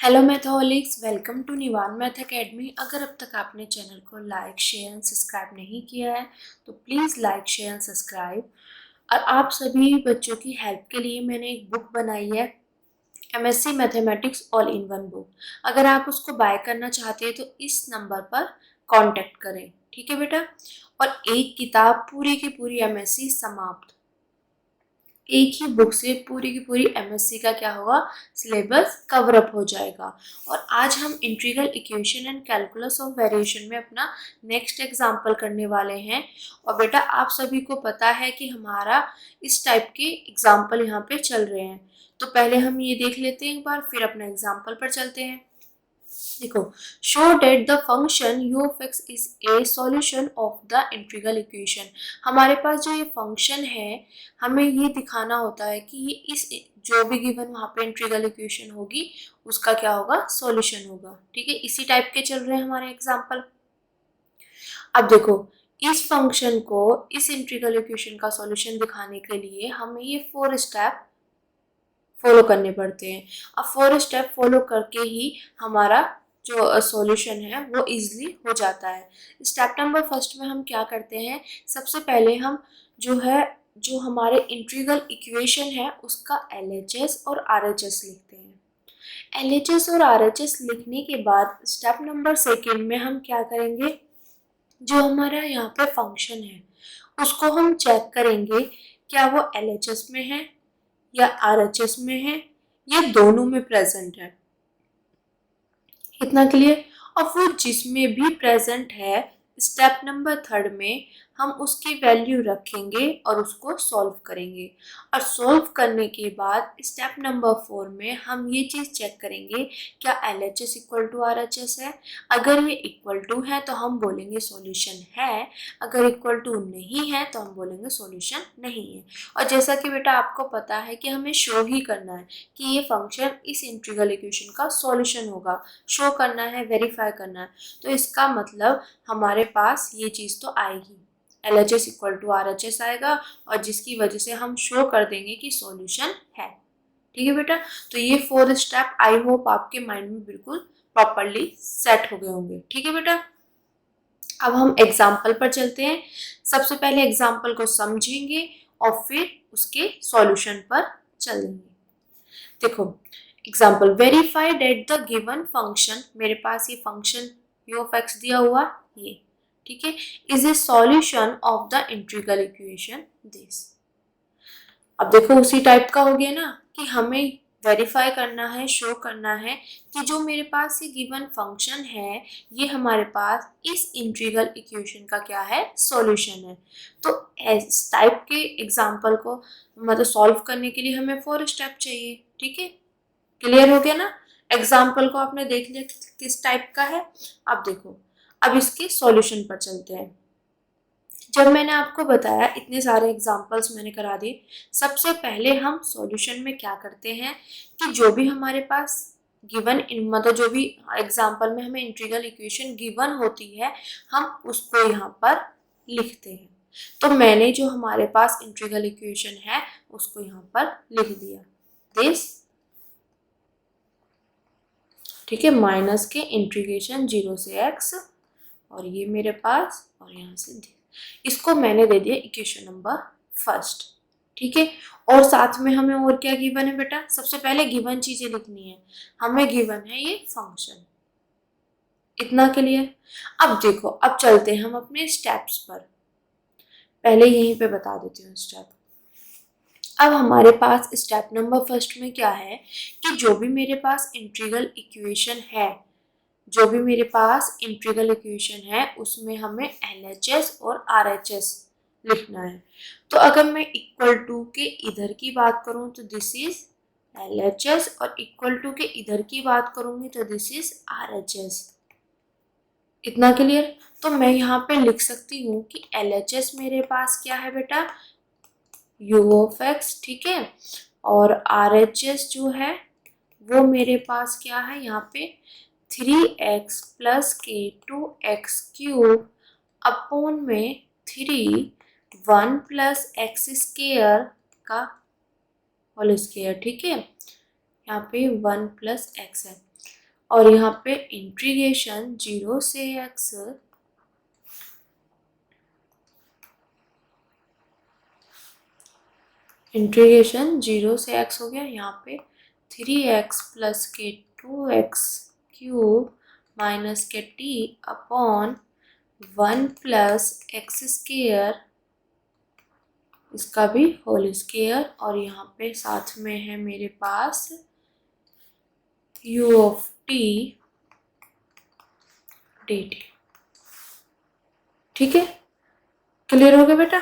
Hello मैथोलिक्स, welcome to Nivan math academy. अगर अब तक आपने चैनल को लाइक शेयर एंड सब्सक्राइब नहीं किया है तो please like share and subscribe. और आप सभी बच्चों की हेल्प के लिए मैंने एक बुक बनाई है, MSc mathematics all in one book. अगर आप उसको बाय करना चाहते हैं तो इस नंबर पर कांटेक्ट करें, ठीक है बेटा। और एक किताब पूरी की पूरी एमएससी समाप्त, एक ही बुक से पूरी की पूरी एमएससी का क्या होगा, सिलेबस कवर अप हो जाएगा। और आज हम integral equation and calculus of variation में अपना नेक्स्ट एग्जांपल करने वाले हैं। और बेटा आप सभी को पता है कि हमारा इस टाइप के एग्जांपल यहाँ पे चल रहे हैं, तो पहले हम ये देख लेते हैं एक बार, फिर अपना एग्जांपल पर चलते हैं। देखो, show that the function you of x is a solution of the integral equation. हमारे पास जो ये फंक्शन है, हमें ये दिखाना होता है कि ये इस जो भी गिवन वहाँ पे इंटीग्रल इक्वेशन होगी उसका क्या होगा, सॉल्यूशन होगा। ठीक है, इसी टाइप के चल रहे हैं हमारे एग्जाम्पल। अब देखो, इस फंक्शन को, इस इंटीग्रल इक्वेशन का सॉल्यूशन दिखाने के लिए हमें ये 4 स्टेप फॉलो करने पड़ते हैं। अब 4 स्टेप फॉलो करके ही हमारा जो सॉल्यूशन है वो इजीली हो जाता है। स्टेप नंबर फर्स्ट में हम क्या करते हैं, सबसे पहले हम जो हमारे इंटीग्रल इक्वेशन है उसका LHS और RHS लिखते हैं। LHS और RHS लिखने के बाद स्टेप नंबर सेकेंड में हम क्या करेंगे, जो हमारा यहाँ पे फंक्शन है उसको हम चेक करेंगे क्या वो LHS में है या RHS में है, ये दोनों में प्रेजेंट है। इतना क्लियर। और वो जिसमें भी प्रेजेंट है, स्टेप नंबर थर्ड में हम उसकी वैल्यू रखेंगे और उसको सॉल्व करेंगे। और सॉल्व करने के बाद स्टेप नंबर 4 में हम ये चीज़ चेक करेंगे क्या LHS इक्वल टू RHS है। अगर ये इक्वल टू है तो हम बोलेंगे सॉल्यूशन है, अगर इक्वल टू नहीं है तो हम बोलेंगे सॉल्यूशन नहीं है। और जैसा कि बेटा आपको पता है कि हमें शो ही करना है कि ये फंक्शन इस इंटीग्रल इक्वेशन का सॉल्यूशन होगा, शो करना है, वेरीफाई करना है। तो इसका मतलब हमारे पास ये चीज़ तो आएगी, LHS इक्वल टू RHS आएगा, और जिसकी वजह से हम शो कर देंगे कि सॉल्यूशन है। ठीक है बेटा, तो ये 4 स्टेप आई होप आपके माइंड में बिल्कुल प्रॉपरली सेट हो गए होंगे। ठीक है बेटा, अब हम एग्जाम्पल पर चलते हैं। सबसे पहले एग्जाम्पल को समझेंगे और फिर उसके सॉल्यूशन पर चलेंगे। देखो, example, verify that the given function, मेरे पास ये फंक्शन यू ऑफ एक्स दिया हुआ, ये ठीक है, is a solution of the integral equation this. अब देखो उसी टाइप का हो गया ना कि हमें वेरीफाई करना है, शो करना है कि जो मेरे पास ये गिवन फंक्शन है ये हमारे पास इस इंटीग्रल इक्वेशन का क्या है, सॉल्यूशन है। तो इस टाइप के एग्जाम्पल को मतलब सॉल्व करने के लिए हमें 4 स्टेप चाहिए। ठीक है, क्लियर हो गया ना। एग्जाम्पल को आपने देख लिया किस टाइप का है। अब देखो, अब इसके सॉल्यूशन पर चलते हैं। जब मैंने आपको बताया, इतने सारे एग्जाम्पल्स मैंने करा दिए, सबसे पहले हम सॉल्यूशन में क्या करते हैं कि जो भी हमारे पास गिवन मतलब जो भी एग्जाम्पल में हमें इंटीग्रल इक्वेशन गिवन होती है हम उसको यहाँ पर लिखते हैं। तो मैंने जो हमारे पास इंटीग्रल इक्वेशन है उसको यहाँ पर लिख दिया, दिस, ठीक है, माइनस के इंटीग्रेशन 0 से x, और ये मेरे पास, और यहाँ से इसको मैंने दे दिया इक्वेशन नंबर फर्स्ट। ठीक है, और साथ में हमें और क्या गिवन है बेटा, सबसे पहले गिवन चीजें लिखनी है। हमें गिवन है ये फंक्शन। इतना क्लियर। अब देखो, अब चलते हैं हम अपने स्टेप्स पर। पहले यहीं पे बता देती हूँ स्टेप। अब हमारे पास स्टेप नंबर फर्स्ट में क्या है कि जो भी मेरे पास इंटीग्रल इक्वेशन है, जो भी मेरे पास इंटीग्रल इक्वेशन है उसमें हमें LHS और RHS लिखना है। तो अगर मैं इक्वल टू के इधर की बात करूं तो दिस इज LHS, और इक्वल टू के इधर की बात करूंगी तो दिस इज RHS। इतना क्लियर। तो मैं यहाँ पे लिख सकती हूँ कि LHS मेरे पास क्या है बेटा, u ऑफ x, ठीक है, और RHS जो है वो मेरे पास क्या है यहाँ पे 3x प्लस के 2x क्यूब अपॉन में 1 प्लस एक्स स्केयर का होल स्केयर। ठीक है, यहाँ पे 1 प्लस एक्स है। और यहाँ पे इंटीग्रेशन 0 से x इंटीग्रेशन 0 से x हो गया, यहाँ पे 3x प्लस के 2x क्यूब माइनस के t upon 1 plus x square, इसका भी होल स्क्वेयर, और यहाँ पे साथ में है मेरे पास u ऑफ t dt। ठीक है, क्लियर हो गया बेटा?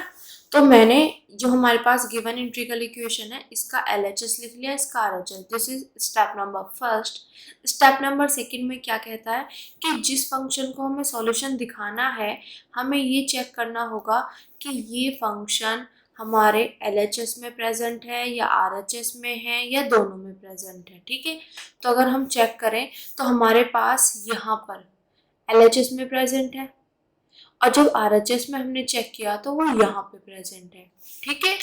तो मैंने जो हमारे पास गिवन इंटीग्रल इक्वेशन है इसका LHS लिख लिया, इसका RHS। This is step number first. Step number second में क्या कहता है कि जिस फंक्शन को हमें सॉल्यूशन दिखाना है, हमें ये चेक करना होगा कि ये फंक्शन हमारे LHS में प्रेजेंट है या RHS में है या दोनों में प्रेजेंट है। ठीक है, तो अगर हम चेक करें तो हमारे पास यहाँ पर LHS में प्रेजेंट है, और जब RHS में हमने चेक किया तो वो यहाँ पे प्रेजेंट है। ठीक है,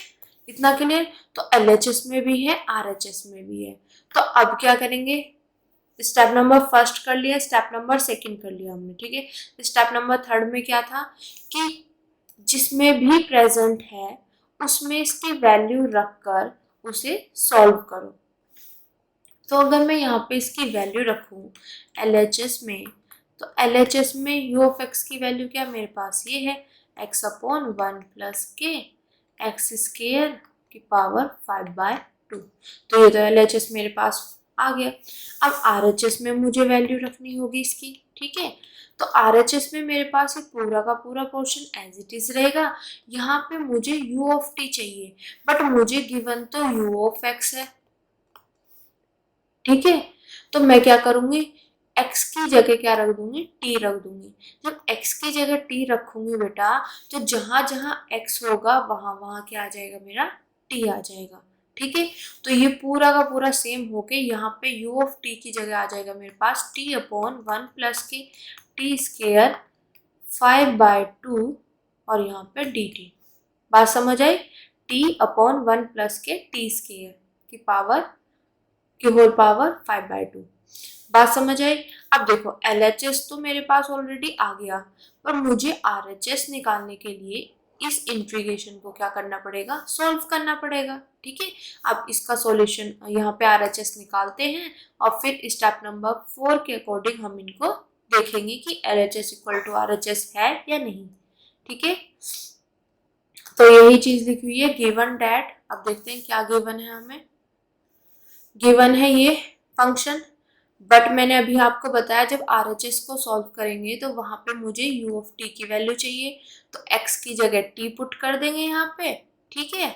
इतना क्लियर? तो LHS में भी है, RHS में भी है। तो अब क्या करेंगे, स्टेप नंबर फर्स्ट कर लिया, स्टेप नंबर सेकंड कर लिया हमने। ठीक है, स्टेप नंबर थर्ड में क्या था कि जिसमें भी प्रेजेंट है उसमें इसकी वैल्यू रखकर उसे सॉल्व करो। तो अगर मैं यहाँ पे इसकी वैल्यू रखूँ LHS में, तो LHS में u ऑफ x की वैल्यू क्या मेरे पास ये है x अपॉन 1 प्लस के एक्स स्क्वेयर की पावर 5/2। तो ये तो LHS मेरे पास आ गया। अब RHS में मुझे वैल्यू रखनी होगी इसकी। ठीक है, तो RHS में मेरे पास ये पूरा का पूरा पोर्शन एज इट इज रहेगा। यहाँ पे मुझे u ऑफ t चाहिए, बट मुझे गिवन तो u ऑफ x है। ठीक है, तो मैं क्या करूंगी, x की जगह क्या रख दूंगी, t रख दूंगी। जब x की जगह t रखूंगी बेटा, तो जहां जहां x होगा वहां वहां क्या आ जाएगा, मेरा t आ जाएगा। ठीक है, तो ये पूरा का पूरा सेम होके यहाँ पे u ऑफ t की जगह आ जाएगा मेरे पास t अपॉन 1 प्लस के t स्क्वेयर 5/2 और यहाँ पे dt। बात समझ आई? t अपॉन 1 प्लस के t स्क्वेयर की पावर की होल पावर 5/2। बात समझ आई? अब देखो LHS तो मेरे पास ऑलरेडी आ गया, पर मुझे RHS निकालने के लिए इस इंटीग्रेशन को क्या करना पड़ेगा, सॉल्व करना पड़ेगा। ठीक है, अब इसका सॉल्यूशन यहाँ पे RHS निकालते हैं और फिर स्टेप नंबर 4 के अकॉर्डिंग हम इनको देखेंगे कि LHS इक्वल टू RHS है या नहीं। ठीक है, तो यही चीज लिखी हुई है गिवन डैट। अब देखते हैं क्या गिवन है हमें। गिवन है ये फंक्शन, बट मैंने अभी आपको बताया जब RHS को सॉल्व करेंगे तो वहां पे मुझे u ऑफ t की वैल्यू चाहिए, तो x की जगह t पुट कर देंगे यहाँ पे। ठीक है,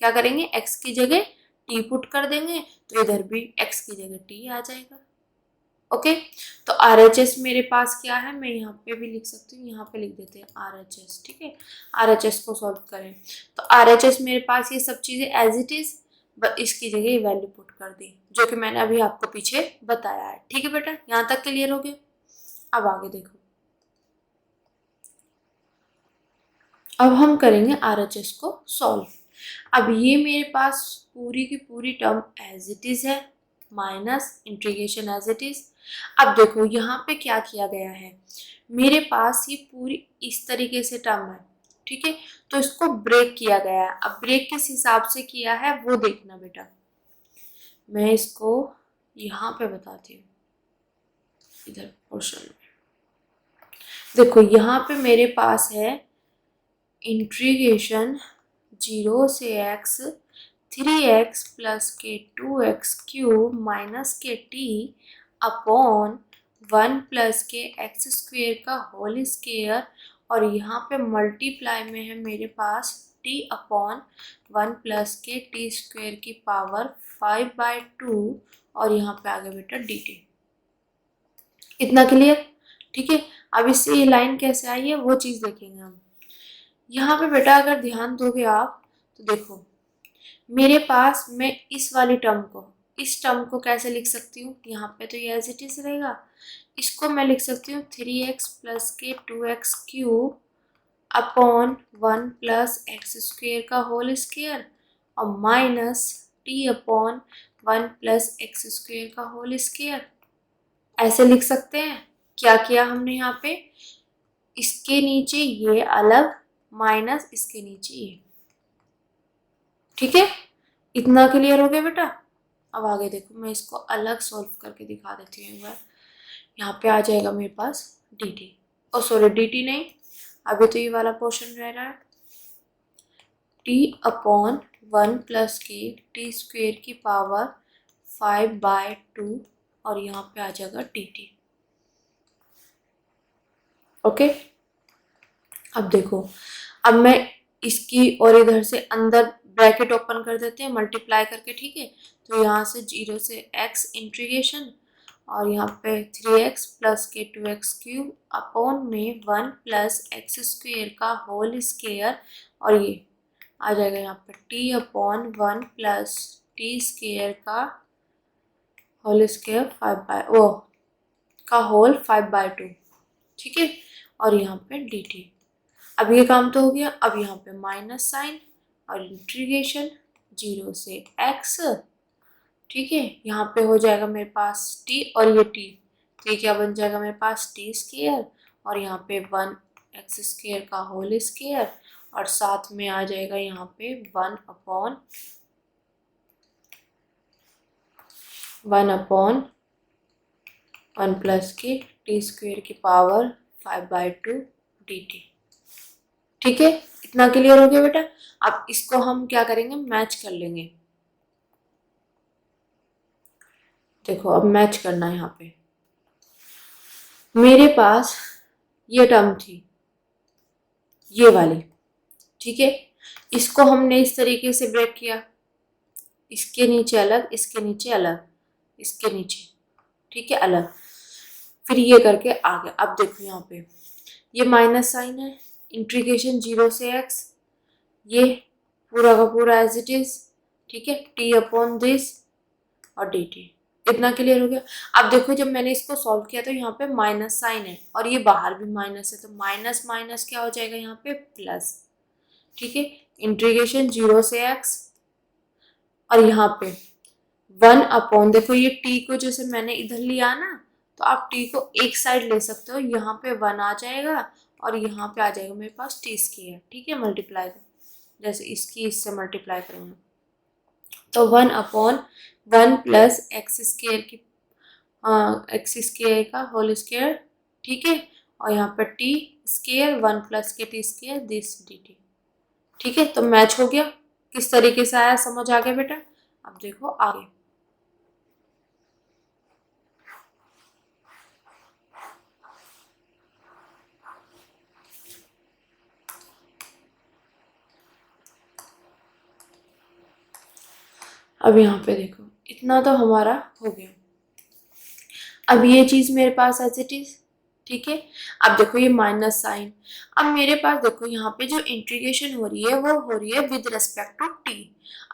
क्या करेंगे, x की जगह t पुट कर देंगे, तो इधर भी x की जगह t आ जाएगा। ओके, तो RHS मेरे पास क्या है, मैं यहाँ पे भी लिख सकती हूँ, यहाँ पे लिख देते हैं RHS। ठीक है, RHS को सॉल्व करें तो RHS मेरे पास ये सब चीजें एज इट इज, बस इसकी जगह वैल्यू पुट कर दी जो कि मैंने अभी आपको पीछे बताया है। ठीक है बेटा, यहाँ तक क्लियर हो गया? अब आगे देखो, अब हम करेंगे RHS को सॉल्व। अब ये मेरे पास पूरी की पूरी टर्म एज इट इज है, minus integration as it is. अब देखो यहाँ पे क्या किया गया है, मेरे पास ये पूरी इस तरीके से टर्म है। ठीक है, तो इसको ब्रेक किया गया है। अब ब्रेक किस हिसाब से किया है वो देखना बेटा, मैं इसको यहाँ पे बताती हूँ, इधर पोर्शन में देखो, यहाँ पे मेरे पास है इंटीग्रेशन 0 से x 3x प्लस के 2x क्यूब माइनस के t अपॉन 1 प्लस के एक्स स्क्वेयर का होल स्क्वेयर, और यहाँ पे मल्टीप्लाई में है मेरे पास t अपॉन 1 प्लस के t स्क्वेयर की पावर 5/2 और यहाँ पे आ गया बेटा dt। इतना क्लियर? ठीक है, अब इससे ये लाइन कैसे आई है वो चीज़ देखेंगे हम। यहाँ पे बेटा अगर ध्यान दोगे आप तो देखो, मेरे पास मैं इस वाली टर्म को, इस टर्म को कैसे लिख सकती हूँ, यहाँ पे तो ये एज इट इज रहेगा, इसको मैं लिख सकती हूँ 3x प्लस के 2x cube upon 1 plus x square का होल स्क्वेयर और minus t upon 1 plus x square का होल स्क्वेयर। ऐसे लिख सकते हैं। क्या किया हमने यहाँ पे, इसके नीचे ये अलग माइनस इसके नीचे ये, ठीक है। इतना क्लियर हो गया बेटा। अब आगे देखो, मैं इसको अलग सॉल्व करके दिखा देती हूँ एक बार। यहाँ पे आ जाएगा मेरे पास डी टी, ओ सॉरी डी टी नहीं, अभी तो ये वाला पोर्शन रह रहा है, टी अपॉन 1 + के टी स्क्वेयर की पावर 5/2 और यहाँ पे आ जाएगा डी टी। ओके, अब देखो, अब मैं इसकी और इधर से अंदर ब्रैकेट ओपन कर देते हैं मल्टीप्लाई करके, ठीक है। तो यहाँ से 0 से x इंटीग्रेशन और यहाँ पे 3x + के 2x³ अपॉन में 1 + x² का होल स्क्वायर और ये आ जाएगा यहाँ पे t अपॉन 1 + t² का होल स्क्वायर 5/2, ठीक है। और यहाँ पे dt। अब ये काम तो हो गया। अब यहाँ पे माइनस साइन और इंटीग्रेशन 0 से x, ठीक है। यहाँ पे हो जाएगा मेरे पास t और ये t, तो ये क्या बन जाएगा मेरे पास t² और यहाँ पे 1x² का होल स्क्वायर और साथ में आ जाएगा यहाँ पे 1 अपॉन 1 + के t² की पावर 5/2 dt, ठीक है। इतना क्लियर हो गया बेटा। अब इसको हम क्या करेंगे, मैच कर लेंगे। देखो अब मैच करना है। यहाँ पे मेरे पास ये टर्म थी, ये वाली, ठीक है। इसको हमने इस तरीके से ब्रेक किया, इसके नीचे अलग, इसके नीचे अलग, इसके नीचे, ठीक है, अलग, फिर ये करके आ गया। अब देखो यहाँ पे ये माइनस साइन है, इंटीग्रेशन 0 से x, ये पूरा का पूरा एज इट इज, ठीक है, t अपॉन दिस और dt। इतना क्लियर हो गया। अब देखो जब मैंने इसको सॉल्व किया तो यहाँ पे माइनस साइन है और ये बाहर भी माइनस है, तो माइनस माइनस क्या हो जाएगा यहाँ पे प्लस, ठीक है। इंटीग्रेशन 0 से x और यहाँ पे 1 अपॉन, देखो ये t को जैसे मैंने इधर लिया ना, तो आप t को एक साइड ले सकते हो, यहाँ पे 1 आ जाएगा और यहाँ पे आ जाएगा मेरे पास t², ठीक है। मल्टीप्लाई जैसे इसकी इससे मल्टीप्लाई करेंगे तो 1 अपॉन 1 + x² की x² का होल स्क्वायर, ठीक है। और यहाँ पर t² 1 + के t² दिस dt, ठीक है। तो मैच हो गया। किस तरीके से आया समझ आ गया बेटा। अब देखो आगे, अब यहाँ पे देखो इतना तो हमारा हो गया। अब ये चीज मेरे पास एज इट इज, ठीक है। अब देखो ये माइनस साइन, अब मेरे पास देखो यहाँ पे जो इंटीग्रेशन हो रही है वो हो रही है विद रेस्पेक्ट टू टी।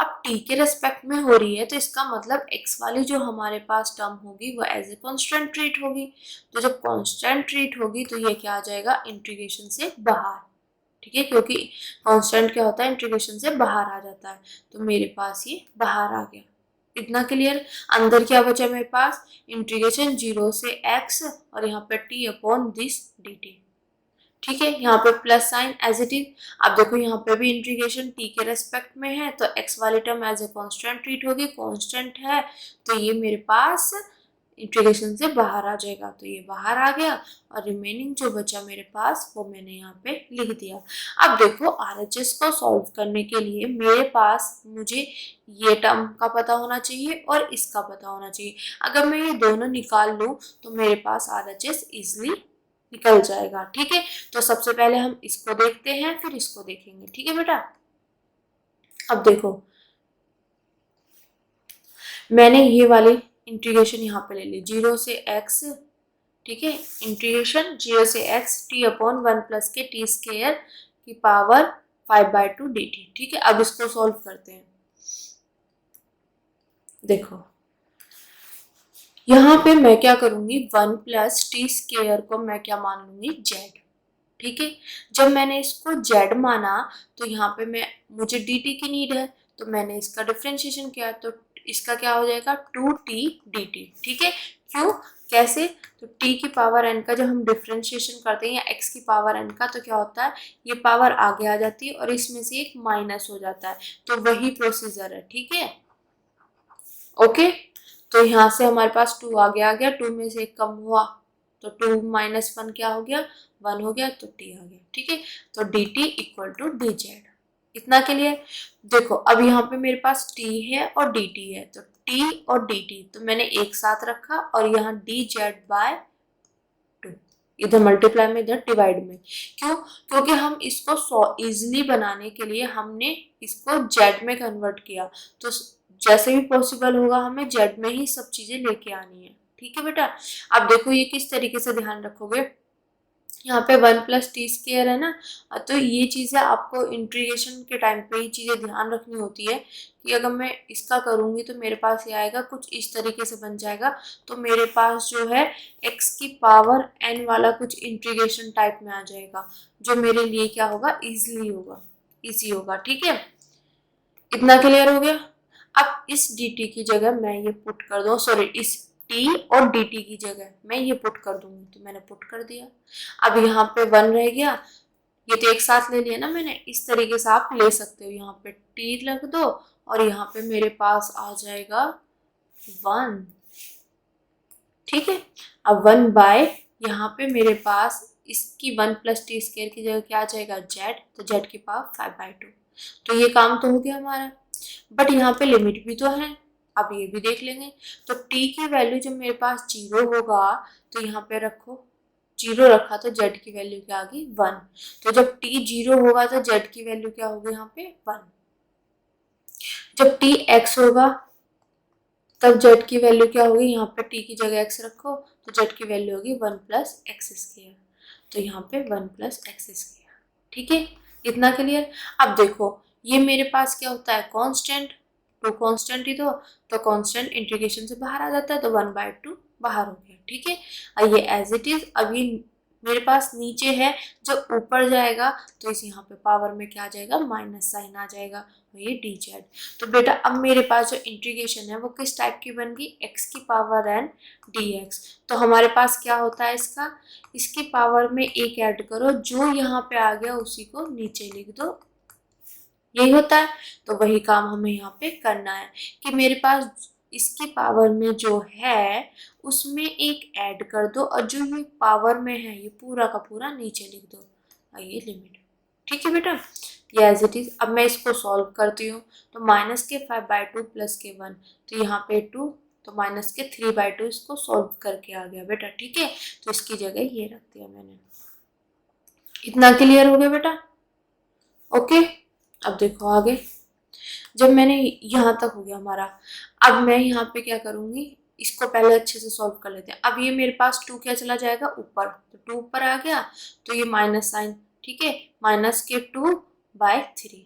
अब टी के रेस्पेक्ट में हो रही है तो इसका मतलब एक्स वाली जो हमारे पास टर्म होगी वो एज ए कॉन्स्टेंट ट्रीट होगी। तो जब कॉन्स्टेंट ट्रीट होगी तो ये क्या आ जाएगा, इंटीग्रेशन से बाहर, ठीक है, क्योंकि कांस्टेंट क्या होता है, इंटीग्रेशन से बाहर आ जाता है। तो मेरे पास ये बाहर आ गया। इतना क्लियर। अंदर क्या बचा मेरे पास, इंटीग्रेशन 0 से x और यहाँ पे t अपॉन दिस dt, ठीक है। यहाँ पे plus sign as it is. अब देखो यहाँ पे भी इंटीग्रेशन t के रेस्पेक्ट में है तो x वाली term as a constant treat होगी, कांस्टेंट है तो ये मेरे पास इंटीग्रेशन से बाहर आ जाएगा, तो ये बाहर आ गया और रिमेनिंग जो बचा मेरे पास वो मैंने यहाँ पे लिख दिया। अब देखो RHS को सॉल्व करने के लिए मेरे पास मुझे ये टर्म का पता होना चाहिए और इसका पता होना चाहिए। अगर मैं ये दोनों निकाल लूँ तो मेरे पास RHS इजिली निकल जाएगा, ठीक है। तो सबसे पहले हम इसको देखते हैं फिर इसको देखेंगे, ठीक है बेटा। अब देखो मैंने ये वाली इंटीग्रेशन यहाँ पे ले ली 0 से x, ठीक है। इंटीग्रेशन 0 से x t अपॉन 1 + के t² की पावर 5/2 dt, ठीक है। अब इसको सॉल्व करते हैं। देखो यहाँ पे मैं क्या करूंगी, 1 + t² को मैं क्या मान लूंगी, z, ठीक है। जब मैंने इसको z माना तो यहाँ पे मुझे dt की नीड है तो मैंने इसका डिफरेंशिएशन किया तो इसका क्या हो जाएगा 2t dt, ठीक है। क्यों, कैसे, तो t की पावर n का जब हम डिफ्रेंशिएशन करते हैं या x की पावर n का, तो क्या होता है, ये पावर आगे आ जाती है और इसमें से एक माइनस हो जाता है, तो वही प्रोसीजर है, ठीक है। ओके, तो यहाँ से हमारे पास 2 आगे आ गया, 2 में से एक कम हुआ तो 2 माइनस 1 क्या हो गया, 1 हो गया, तो t आ गया, ठीक है। तो dt इक्वल टू dz, इतना के लिए। देखो अब यहाँ पे मेरे पास t है और dt है, तो t और dt तो मैंने एक साथ रखा और यहाँ dz बाय 2, इधर मल्टीप्लाई में इधर डिवाइड में। क्यों, क्योंकि हम इसको इजिली बनाने के लिए हमने इसको z में कन्वर्ट किया, तो जैसे भी पॉसिबल होगा हमें z में ही सब चीजें लेके आनी है, ठीक है बेटा। अब देखो ये किस तरीके से ध्यान रखोगे, यहाँ पे 1 प्लस टी स्क्वायर है ना, तो ये चीज़ें आपको इंटीग्रेशन के टाइम पे ये चीज़ें ध्यान रखनी होती है कि अगर मैं इसका करूँगी तो मेरे पास ये आएगा कुछ इस तरीके से बन जाएगा, तो मेरे पास जो है x की पावर n वाला कुछ इंटीग्रेशन टाइप में आ जाएगा, जो मेरे लिए क्या होगा, इजी होगा, ठीक है। इतना क्लियर हो गया। अब इस dt की जगह मैं ये पुट कर दूँ, सॉरी इस t और dt की जगह मैं ये पुट कर दूंगी, तो मैंने पुट कर दिया। अब यहाँ पे 1 रह गया, ये तो एक साथ ले लिया ना मैंने, इस तरीके से आप ले सकते हो, यहाँ पे t रख दो और यहाँ पे मेरे पास आ जाएगा 1, ठीक है। अब 1 बाय यहाँ पे मेरे पास इसकी 1 प्लस टी स्क्वायर की जगह क्या आ जाएगा, z, तो z की पावर 5/2, तो ये काम तो हो गया हमारा। बट यहाँ पे लिमिट भी तो है, अब ये भी देख लेंगे। तो t की वैल्यू जब मेरे पास 0 होगा तो यहाँ पे रखो, 0 रखा तो z की वैल्यू क्या आ गई, 1, तो जब t 0 होगा तो z की वैल्यू क्या होगी यहाँ पे 1। जब t x होगा तब z की वैल्यू क्या होगी, यहाँ पे t की जगह x रखो तो z की वैल्यू होगी 1 प्लस एक्स स्क्वायर, तो यहाँ पे 1 प्लस एक्स स्क्वायर, ठीक है। इतना क्लियर। अब देखो ये मेरे पास क्या होता है, कांस्टेंट, तो कांस्टेंट ही तो कांस्टेंट इंटीग्रेशन से बाहर आ जाता है, तो 1/2 बाहर हो गया, ठीक है। और ये एज इट इज अभी मेरे पास नीचे है, जब ऊपर जाएगा तो इस यहाँ पे पावर में क्या आ जाएगा, माइनस साइन आ जाएगा, तो ये dz। तो बेटा अब मेरे पास जो इंटीग्रेशन है वो किस टाइप की बन गई, x की पावर n dx। तो हमारे पास क्या होता है इसका, इसकी पावर में एक ऐड करो, जो यहाँ पे आ गया उसी को नीचे लिख दो, यही होता है। तो वही काम हमें यहाँ पे करना है कि मेरे पास इसकी पावर में जो है उसमें एक ऐड कर दो और जो ये पावर में है ये पूरा का पूरा नीचे लिख दो, और ये लिमिट, ठीक है बेटा, ये एज इट इज। अब मैं इसको सॉल्व करती हूँ, तो माइनस के 5/2 प्लस के 1, तो यहाँ पे 2, तो माइनस के 3/2 इसको सॉल्व करके आ गया बेटा, ठीक है। तो इसकी जगह ये रख दिया मैंने। इतना क्लियर हो गया बेटा, ओके। अब देखो आगे, जब मैंने यहाँ तक हो गया हमारा, अब मैं यहाँ पे क्या करूँगी, इसको पहले अच्छे से सॉल्व कर लेते हैं। अब ये मेरे पास 2 क्या चला जाएगा ऊपर, तो 2 ऊपर आ गया, तो ये माइनस साइन, ठीक है, माइनस के 2/3।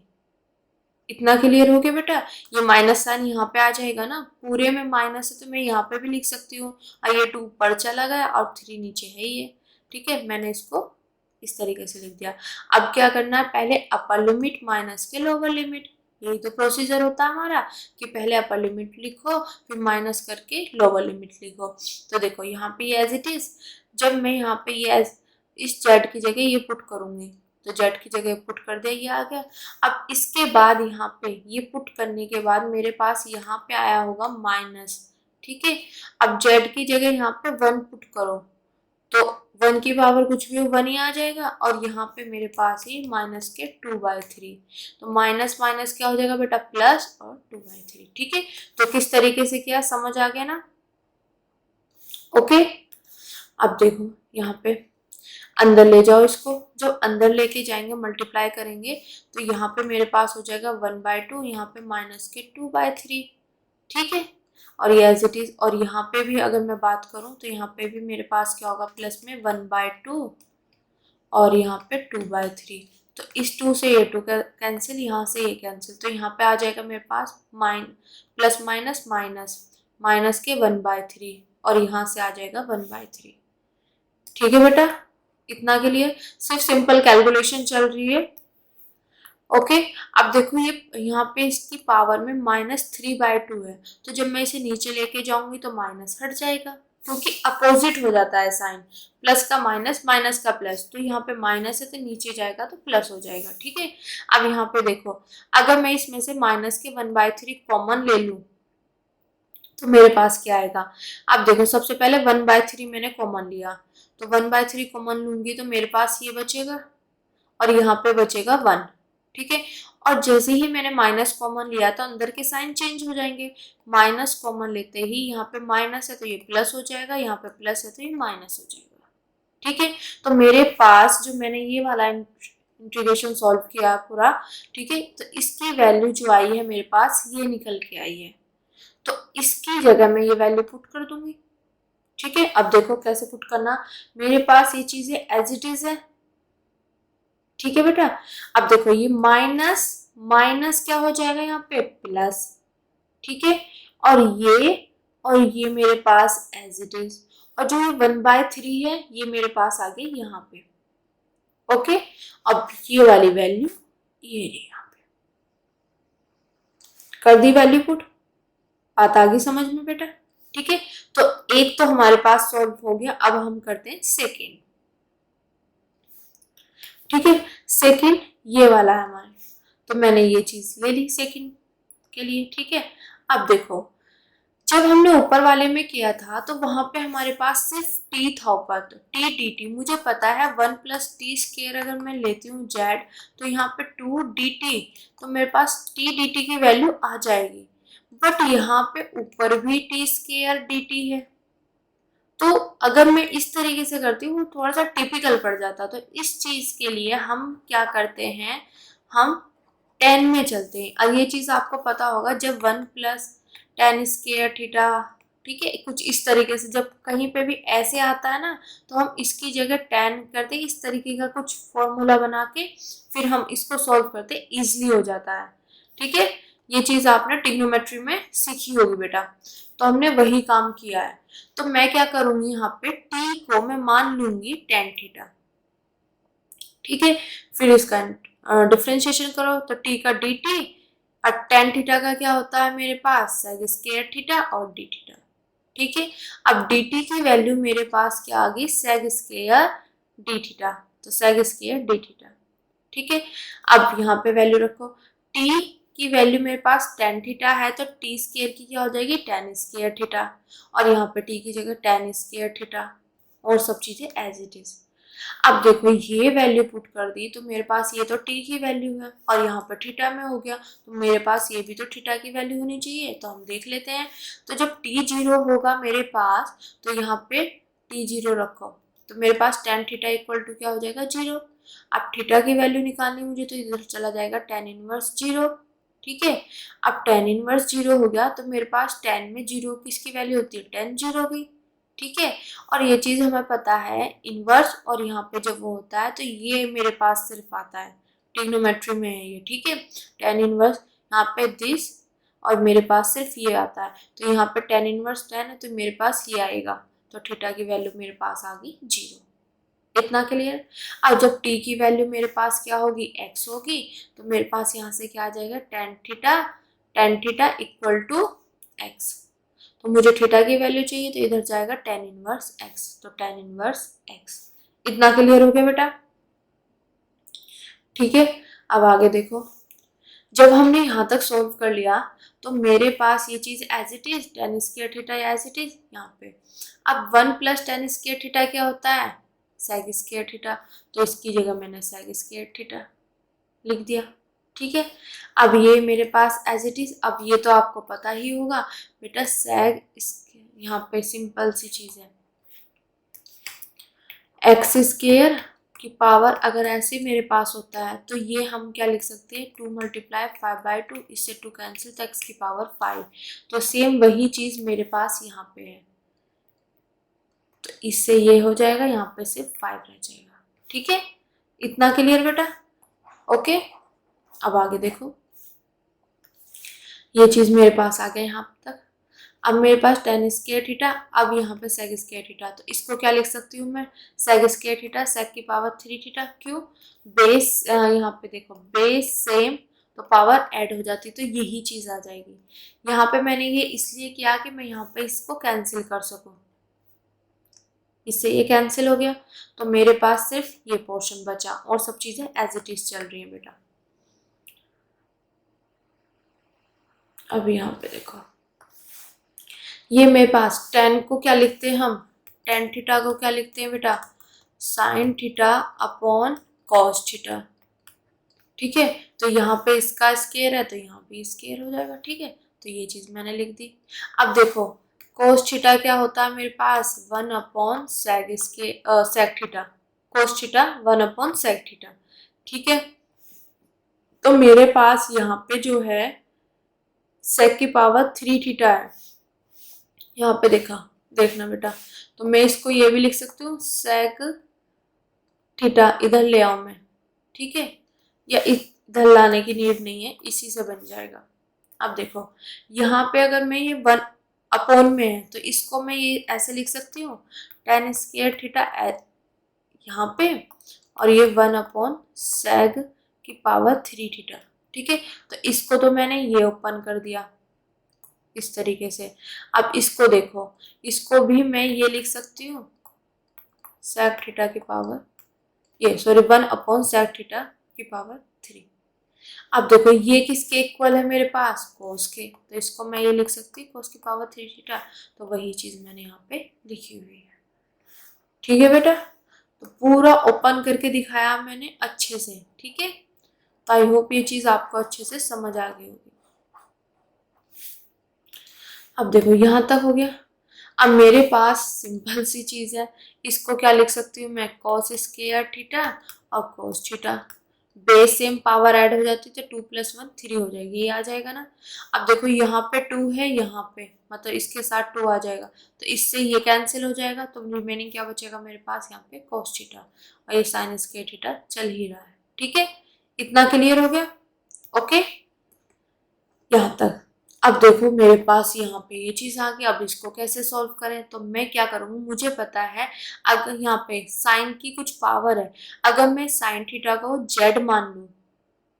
इतना क्लियर हो गया बेटा। ये माइनस साइन यहाँ पे आ जाएगा ना, पूरे में माइनस है तो मैं यहाँ पे भी लिख सकती हूँ, और ये 2 ऊपर चला गया और 3 नीचे है ही है, ठीक है। मैंने इसको इस तरीके से लिख दिया। अब क्या करना है, पहले अपर लिमिट माइनस के लोअर लिमिट, यही तो प्रोसीजर होता है हमारा कि पहले अपर लिमिट लिखो फिर माइनस करके लोअर लिमिट लिखो। तो देखो यहाँ पे एज इट इज, जब मैं यहाँ पे ये इस जेड की जगह ये पुट करूंगी, तो जेड की जगह पुट कर दिया, ये आ गया। अब इसके बाद यहाँ पे ये पुट करने के बाद मेरे पास यहाँ पे आया होगा माइनस, ठीक है। अब जेड की जगह यहाँ पे 1 पुट करो, तो 1 की पावर कुछ भी 1 ही आ जाएगा, और यहाँ पे मेरे पास ही माइनस के 2/3, तो माइनस माइनस क्या हो जाएगा बेटा, प्लस और 2/3, ठीक है। तो किस तरीके से किया, समझ आ गया ना, ओके। अब देखो यहाँ पे अंदर ले जाओ इसको, जब अंदर लेके जाएंगे मल्टीप्लाई करेंगे तो यहाँ पे मेरे पास हो जाएगा 1/2, यहाँ पे माइनस के 2/3, ठीक है। और ये एज इट इज, और यहाँ पे भी अगर मैं बात करूँ तो यहाँ पे भी मेरे पास क्या होगा, प्लस में 1/2 और यहाँ पे 2/3, तो इस 2 से ये 2 कैंसिल, यहाँ से ये कैंसिल, तो यहाँ पे आ जाएगा मेरे पास प्लस माइनस माइनस, माइनस के 1/3 और यहाँ से आ जाएगा 1/3, ठीक है बेटा। इतना के लिए सिर्फ सिंपल कैलकुलेशन चल रही है, ओके। अब देखो ये यहाँ पे इसकी पावर में -3/2 है, तो जब मैं इसे नीचे लेके जाऊंगी तो माइनस हट जाएगा, क्योंकि अपोजिट हो जाता है साइन, प्लस का माइनस, माइनस का प्लस, तो यहाँ पे माइनस है तो नीचे जाएगा तो प्लस हो जाएगा, ठीक है। अब यहाँ पे देखो, अगर मैं इसमें से माइनस के 1/3 कॉमन ले लूँ तो मेरे पास क्या आएगा। अब देखो, सबसे पहले 1/3 मैंने कॉमन लिया, तो 1/3 कॉमन लूंगी तो मेरे पास ये बचेगा और यहाँ पे बचेगा 1, ठीक है। और जैसे ही मैंने माइनस कॉमन लिया तो अंदर के साइन चेंज हो जाएंगे। माइनस कॉमन लेते ही यहाँ पे माइनस है तो ये प्लस हो जाएगा, यहाँ पे प्लस है तो ये माइनस हो जाएगा, ठीक है। तो मेरे पास जो मैंने ये वाला इंटीग्रेशन सॉल्व किया पूरा, ठीक है, तो इसकी वैल्यू जो आई है मेरे पास ये निकल के आई है, तो इसकी जगह मैं ये वैल्यू पुट कर दूंगी, ठीक है। अब देखो कैसे पुट करना, मेरे पास ये चीजें एज इट इज है, ठीक है बेटा। अब देखो ये माइनस माइनस क्या हो जाएगा यहाँ पे प्लस, ठीक है। और ये मेरे पास एज इट इज, और जो ये 1/3 है ये मेरे पास आ गई यहाँ पे, ओके। अब ये वाली वैल्यू ये यहाँ पे कर दी वैल्यू पुट, बात आ गई समझ में बेटा, ठीक है। तो एक तो हमारे पास सॉल्व हो गया, अब हम करते हैं सेकेंड, ठीक है। सेकेंड ये वाला है हमारे, तो मैंने ये चीज ले ली सेकेंड के लिए, ठीक है। अब देखो, जब हमने ऊपर वाले में किया था तो वहां पे हमारे पास सिर्फ t था ऊपर, तो t dt मुझे पता है 1+t² अगर मैं लेती हूँ z, तो यहाँ पे 2dt, तो मेरे पास t dt की वैल्यू आ जाएगी। बट यहाँ पे ऊपर भी t² dt है, तो अगर मैं इस तरीके से करती हूँ थोड़ा सा टिपिकल पड़ जाता। तो इस चीज के लिए हम क्या करते हैं, हम 10 में चलते हैं। और ये चीज आपको पता होगा, जब 1+tan² थीटा, ठीक है, कुछ इस तरीके से जब कहीं पे भी ऐसे आता है ना, तो हम इसकी जगह tan करते, इस तरीके का कुछ फॉर्मूला बना के फिर हम इसको सॉल्व करते, इजिली हो जाता है, ठीक है। ये चीज आपने ट्रिग्नोमेट्री में सीखी होगी बेटा, तो हमने वही काम किया है। तो मैं क्या करूंगी, यहाँ पे t को मैं मान लूंगी tan थीटा, ठीक है। फिर इसका डिफ्रेंशिएशन करो तो t का dt, और tan थीटा का क्या होता है मेरे पास sec² थीटा और d थीटा, ठीक है। अब dt की वैल्यू मेरे पास क्या आ गई, sec² d थीटा, तो sec² d थीटा, ठीक है। अब यहाँ पे वैल्यू रखो, t की वैल्यू मेरे पास tan थीटा है तो t² की क्या हो जाएगी tan² थीटा, और यहाँ पे t की जगह tan² थीटा, और सब चीजें एज इट इज। अब देखो ये वैल्यू पुट कर दी तो मेरे पास ये तो t की वैल्यू है और यहाँ पर थीटा में हो गया, तो मेरे पास ये भी तो थीटा की वैल्यू होनी चाहिए, तो हम देख लेते हैं। तो जब t 0 होगा मेरे पास, तो यहाँ पे t 0 रखो, तो मेरे पास tan थीटा इक्वल टू क्या हो जाएगा 0। अब थीटा की वैल्यू निकालनी मुझे, तो इधर चला जाएगा tan इनवर्स 0, ठीक है। अब tan इनवर्स 0 हो गया तो मेरे पास tan में 0 किसकी वैल्यू होती है, tan 0 की, ठीक है। और ये चीज हमें पता है इनवर्स, और यहाँ पे जब वो होता है तो ये मेरे पास सिर्फ आता है ट्रिग्नोमेट्री में है ये, ठीक है। tan इनवर्स यहाँ पे दिस, और मेरे पास सिर्फ ये आता है, तो यहाँ पे tan इनवर्स 10 है तो मेरे पास ये आएगा, तो थीटा की वैल्यू मेरे पास आ गई 0। इतना क्लियर। अब जब t की वैल्यू मेरे पास क्या होगी x होगी, तो मेरे पास यहाँ से क्या आ जाएगा tan theta equal to x, तो मुझे थीटा की वैल्यू चाहिए तो इधर जाएगा tan इनवर्स x, तो tan इनवर्स x। इतना क्लियर हो गया बेटा, ठीक है। अब आगे देखो, जब हमने यहाँ तक सॉल्व कर लिया तो मेरे पास ये चीज as it is tan² theta as it is यहाँ पे। अब 1+tan² थीटा क्या होता है sec² थीटा, तो इसकी जगह मैंने sec² थीटा लिख दिया, ठीक है। अब ये मेरे पास एज इट इज, अब ये तो आपको पता ही होगा बेटा, sec यहाँ पे सिंपल सी चीज है, x² की पावर अगर ऐसे मेरे पास होता है तो ये हम क्या लिख सकते हैं 2 × 5/2, इससे 2 कैंसिल तो x की पावर 5, तो सेम वही चीज मेरे पास यहाँ पे है, तो इससे ये हो जाएगा, यहाँ पे सिर्फ 5 रह जाएगा, ठीक है। इतना क्लियर बेटा, ओके। अब आगे देखो, ये चीज मेरे पास आ गया यहाँ तक। अब मेरे पास tan² थीटा, अब यहाँ पे sec² थीटा, तो इसको क्या लिख सकती हूँ मैं sec² थीटा sec की पावर 3 थीटा, क्यों बेस यहाँ पे देखो बेस सेम तो पावर ऐड हो जाती, तो यही चीज आ जाएगी। यहाँ पे मैंने ये इसलिए किया कि मैं यहाँ पे इसको कैंसिल कर सकूँ, इससे ये कैंसिल हो गया, तो मेरे पास सिर्फ ये पोर्शन बचा और सब चीजें एज इट इज चल रही हैं बेटा। अब यहाँ पे देखो, ये मेरे पास टेन को क्या लिखते हैं हम, टेन थीटा को क्या लिखते हैं बेटा, sine theta upon cos theta. ठीक है, तो यहाँ पे इसका स्केयर है तो यहाँ पे स्केयर हो जाएगा। ठीक है, तो ये चीज मैंने लिख दी। अब देखो कोस थीटा क्या होता है मेरे पास, one upon sec sec theta, cos theta one upon sec theta. ठीक है, तो मेरे पास यहाँ पे जो है सेक की पावर थ्री थीटा है, यहाँ पे देखना बेटा, तो मैं इसको ये भी लिख सकती हूँ सेक थीटा, इधर ले आऊं मैं। ठीक है, या इधर लाने की नीड नहीं है, इसी से बन जाएगा। अब देखो यहाँ पे अगर मैं ये वन अपॉन में है तो इसको मैं ये ऐसे लिख सकती हूँ टेन स्क्वायर थीटा यहाँ पे, और ये वन अपॉन सेग की पावर थ्री थीटा। ठीक है, तो इसको तो मैंने ये ओपन कर दिया इस तरीके से। अब इसको देखो, इसको भी मैं ये लिख सकती हूँ सेक थीटा की पावर, ये sorry one upon sec theta की पावर थ्री। अब देखो ये किसके इक्वल है मेरे पास, कोस के, तो इसको मैं ये लिख सकती हूँ कोस की पावर थ्री थीटा, तो वही चीज मैंने यहाँ पे लिखी हुई है। ठीक है बेटा, तो पूरा ओपन करके दिखाया मैंने अच्छे से। ठीक है, तो आई होप ये चीज आपको अच्छे से समझ आ गई होगी। अब देखो यहाँ तक हो गया। अब मेरे पास सिंपल सी चीज है, इसको क्या लिख सकती हूँ मैं, कॉस स्क्वायर थीटा और cos theta, base same power add हो जाती है तो टू प्लस वन थ्री हो जाएगी, ये आ जाएगा ना। अब देखो यहाँ पे टू है, यहाँ पे मतलब इसके साथ टू आ जाएगा, तो इससे ये कैंसिल हो जाएगा, तो रिमेनिंग क्या बचेगा मेरे पास यहाँ पे कॉस थीटा, और ये साइन स्क्वायर थीटा चल ही रहा है। ठीक है, इतना क्लियर हो गया। ओके, यहाँ तक। अब देखो मेरे पास यहाँ पे ये चीज आ गई, अब इसको कैसे सॉल्व करें, तो मैं क्या करूँगी, मुझे पता है अगर यहाँ पे साइन की कुछ पावर है, अगर मैं साइन थीटा को जेड मान लूँ,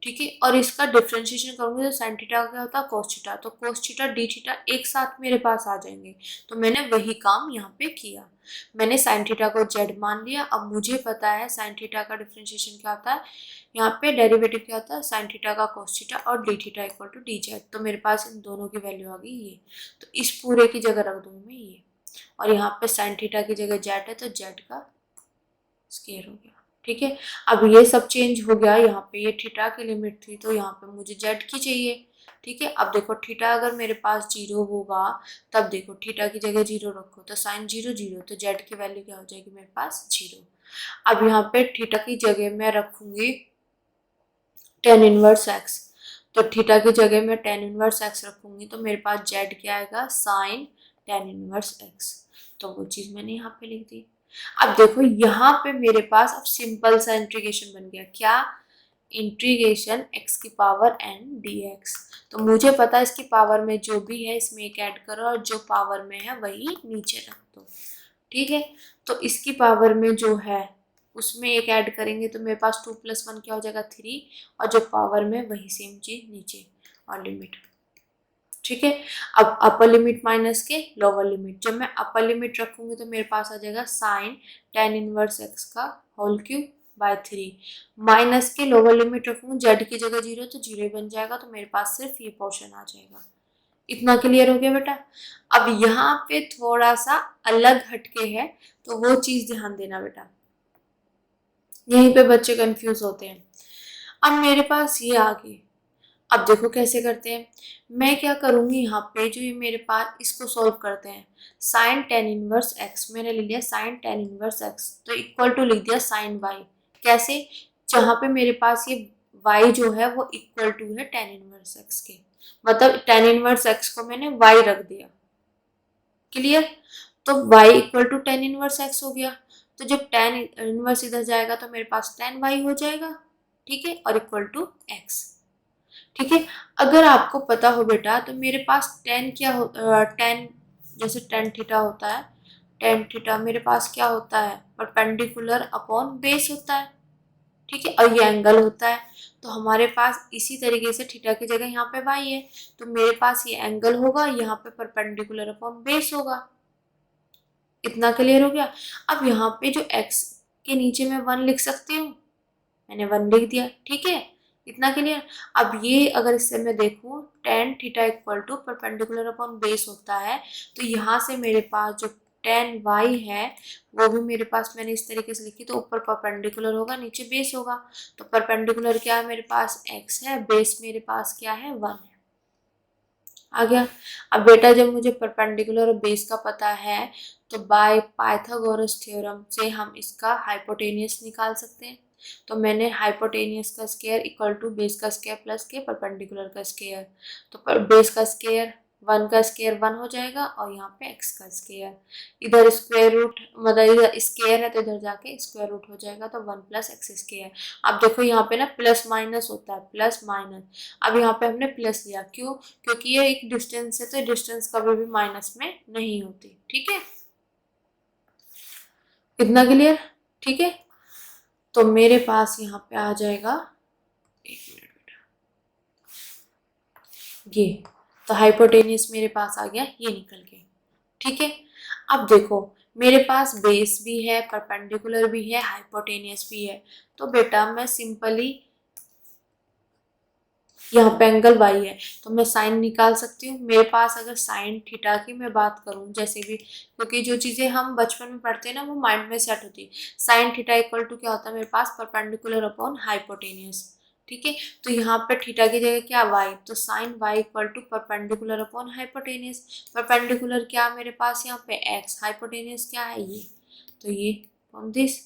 ठीक है, और इसका डिफ्रेंशिएशन करूंगी तो साइन थीटा क्या होता है कोस थीटा, तो कोस थीटा डी थीटा एक साथ मेरे पास आ जाएंगे, तो मैंने वही काम यहाँ पे किया, मैंने साइन थीटा को जेड मान लिया। अब मुझे पता है साइन थीटा का डिफ्रेंशिएशन क्या होता है, यहाँ पे डेरिवेटिव क्या होता है साइन थीटा का कोस थीटा और d theta equal to d z, तो मेरे पास इन दोनों की वैल्यू आ गई ये, तो इस पूरे की जगह रख दूंगी मैं ये, और यहाँ पे साइन थीटा की जगह जेड है तो जेड का स्क्वायर हो गया। ठीक है, अब ये सब चेंज हो गया, यहाँ पे ये थीटा की लिमिट थी तो यहाँ पे मुझे जेड की चाहिए। ठीक है, अब देखो थीटा अगर मेरे पास जीरो होगा, तब देखो थीटा की जगह जीरो रखो तो साइन जीरो जीरो, तो जेड की वैल्यू क्या हो जाएगी मेरे पास जीरो। अब यहाँ पे थीटा की जगह मैं रखूंगी टेन इनवर्स एक्स, तो थीटा की जगह मैं टेन इनवर्स एक्स रखूंगी तो मेरे पास जेड क्या आएगा, साइन टेन इनवर्स एक्स, तो वो चीज मैंने यहाँ पे लिख दी। अब देखो यहाँ पे मेरे पास अब सिंपल सा इंटीग्रेशन बन गया, क्या, इंटीग्रेशन एक्स की पावर एन डी एक्स, तो मुझे पता है इसकी पावर में जो भी है इसमें एक ऐड करो और जो पावर में है वही नीचे रख दो। ठीक है, तो इसकी पावर में जो है उसमें एक ऐड करेंगे तो मेरे पास टू प्लस वन क्या हो जाएगा थ्री, और जो पावर में वही सेम चीज नीचे और लिमिट। ठीक है, अब अपर लिमिट माइनस के लोअर लिमिट, जब मैं अपर लिमिट रखूंगी तो मेरे पास आ जाएगा साइन टेन इनवर्स एक्स का whole cube by three, minus के लोअर लिमिट रखूंगी जेड की जगह जीरो तो जीरो बन जाएगा, तो मेरे पास सिर्फ ये पोर्शन आ जाएगा। इतना क्लियर हो गया बेटा। अब यहाँ पे थोड़ा सा अलग हटके है तो वो चीज ध्यान देना बेटा, यहीं पे बच्चे कंफ्यूज होते हैं। अब मेरे पास ये आ गई, अब देखो कैसे करते हैं, मैं क्या करूंगी यहाँ पे जो ये मेरे पास इसको सॉल्व करते हैं, साइन टेन इनवर्स एक्स मैंने ले लिया, साइन टेन इनवर्स एक्स तो इक्वल टू लिख दिया साइन वाई, कैसे, जहाँ पे मेरे पास ये वाई जो है वो इक्वल टू है टेन इनवर्स एक्स के, मतलब टेन इनवर्स एक्स को मैंने वाई रख दिया। क्लियर, तो y equal to tan inverse x हो गया, तो जब टेन इनवर्स इधर जाएगा तो मेरे पास टेन वाई हो जाएगा। ठीक है, और इक्वल टू एक्स। ठीक है, अगर आपको पता हो बेटा तो मेरे पास टेन क्या हो, टेन जैसे टेन थीटा होता है, टेन थीटा मेरे पास क्या होता है, परपेंडिकुलर अपॉन बेस होता है। ठीक है, और ये एंगल होता है, तो हमारे पास इसी तरीके से थीटा की जगह यहाँ पे वाई है, तो मेरे पास ये एंगल होगा, यहाँ पे परपेंडिकुलर अपॉन बेस होगा, इतना क्लियर हो गया। अब यहाँ पे जो x के नीचे मैं 1 लिख सकती हूँ, मैंने 1 लिख दिया, ठीक है, इतना क्लियर। अब ये अगर इससे मैं देखूँ tan theta equal to perpendicular upon base होता है, तो यहाँ से मेरे पास जो tan y है वो भी मेरे पास मैंने इस तरीके से लिखी, तो ऊपर परपेंडिकुलर होगा, नीचे बेस होगा। तो परपेंडिकुलर क्या है मेरे पास x है, बेस मेरे पास क्या है 1 है, आ गया। अब बेटा जब मुझे परपेंडिकुलर और बेस का पता है तो बाय पाइथागोरस थ्योरम से हम इसका हाइपोटेनियस निकाल सकते हैं। तो मैंने हाइपोटेनियस का स्क्वायर इक्वल टू बेस का स्क्वायर प्लस के परपेंडिकुलर का स्क्वायर, तो बेस का स्क्वायर 1 का स्क्वायर 1 हो जाएगा और यहाँ पे x का स्क्वायर, इधर स्क्वायर रूट मतलब इधर स्क्वायर है तो इधर जाके स्क्वायर रूट हो जाएगा, तो 1 प्लस एक्स स्क्वायर। अब देखो यहाँ पे ना प्लस माइनस होता है, प्लस माइनस। अब यहाँ पे हमने प्लस लिया, क्यों? क्योंकि ये एक डिस्टेंस है, तो डिस्टेंस कभी भी माइनस में नहीं होती, ठीक है, इतना क्लियर, ठीक है। तो मेरे पास यहाँ पे आ जाएगा, एक मिनट बेटा, ये तो हाइपोटेनियस मेरे पास आ गया ये निकल के, ठीक है। अब देखो मेरे पास बेस भी है, परपेंडिकुलर भी है, हाइपोटेनियस भी है, तो बेटा मैं सिंपली यहाँ पे एंगल वाई है तो मैं साइन निकाल सकती हूँ। मेरे पास अगर साइन थीटा की मैं बात करूँ जैसे भी, क्योंकि जो चीज़ें हम बचपन में पढ़ते हैं ना वो माइंड में सेट होती है। साइन थीटा इक्वल टू क्या होता है मेरे पास, परपेंडिकुलर अपॉन हाइपोटेनियस, ठीक है। तो यहाँ पे थीटा की जगह क्या वाई, तो sine y equal to perpendicular upon hypotenuse. Perpendicular क्या मेरे पास यहाँ पे एक्स, हाइपोटेनियस क्या है ये, तो ये ऑन दिस,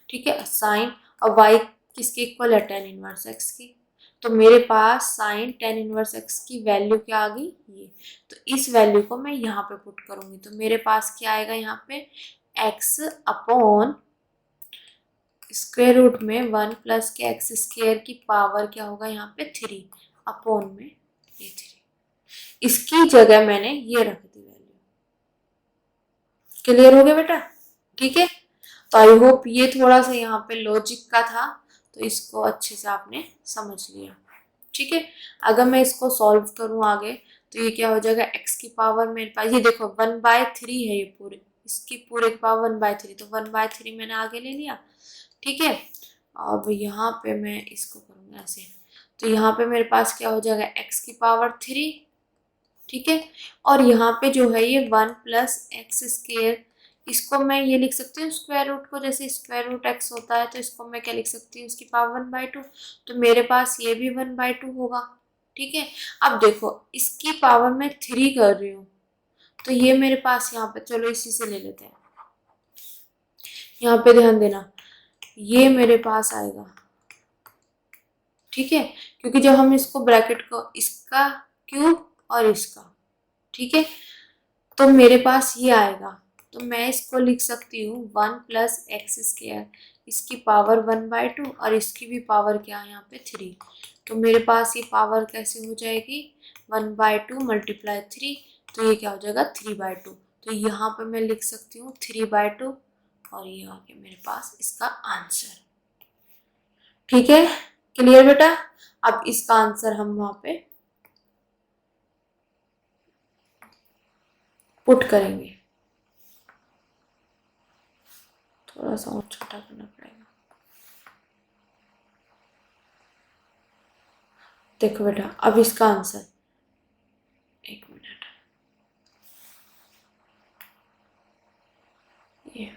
ठीक है। साइन और वाई किसके इक्वल है, टेन इनवर्स एक्स की। तो मेरे पास साइन टेन इनवर्स एक्स की वैल्यू क्या आ गई ये, तो इस वैल्यू को मैं यहाँ पे पुट करूंगी तो मेरे पास क्या आएगा यहाँ पे x अपॉन स्क्वायर रूट में 1 प्लस के एक्स स्क्वायर की पावर क्या होगा यहाँ पे 3 अपॉन में ये 3, इसकी जगह मैंने ये रख दी वैल्यू। क्लियर हो गया बेटा, ठीक है। तो आई होप ये थोड़ा सा यहाँ पे लॉजिक का था, तो इसको अच्छे से आपने समझ लिया, ठीक है। अगर मैं इसको सॉल्व करूँ आगे तो ये क्या हो जाएगा, x की पावर मेरे पास ये देखो 1/3 है, ये पूरे इसकी पूरे की पावर 1/3, तो 1/3 मैंने आगे ले लिया, ठीक है। अब यहाँ पे मैं इसको करूँगा ऐसे, तो यहाँ पे मेरे पास क्या हो जाएगा x की पावर 3, ठीक है। और यहाँ पे जो है ये 1 प्लस एक्स स्क्वायर, इसको मैं ये लिख सकती हूँ स्क्वायर रूट को, जैसे स्क्वायर रूट एक्स होता है तो इसको मैं क्या लिख सकती हूँ, इसकी पावर 1/2, तो मेरे पास ये भी 1/2 होगा, ठीक है। अब देखो इसकी पावर मैं 3 कर रही हूँ तो ये मेरे पास यहाँ पे, चलो इसी से ले लेते हैं, यहाँ पे ध्यान देना, ये मेरे पास आएगा, ठीक है। क्योंकि जब हम इसको ब्रैकेट को इसका क्यूब और इसका, ठीक है, तो मेरे पास ये आएगा, तो मैं इसको लिख सकती हूँ 1 प्लस एक्स स्क्वायर, इसकी पावर 1/2 और इसकी भी पावर क्या है यहाँ पे 3, तो मेरे पास ये पावर कैसे हो जाएगी 1/2 मल्टीप्लाई 3, तो ये क्या हो जाएगा 3/2, तो यहाँ पे मैं लिख सकती हूँ 3/2 और ये आ गया मेरे पास इसका आंसर, ठीक है। क्लियर बेटा, अब इसका आंसर हम वहाँ पे पुट करेंगे, थोड़ा सा और छोटा करना पड़ेगा। देखो बेटा अब इसका आंसर, एक मिनट, ये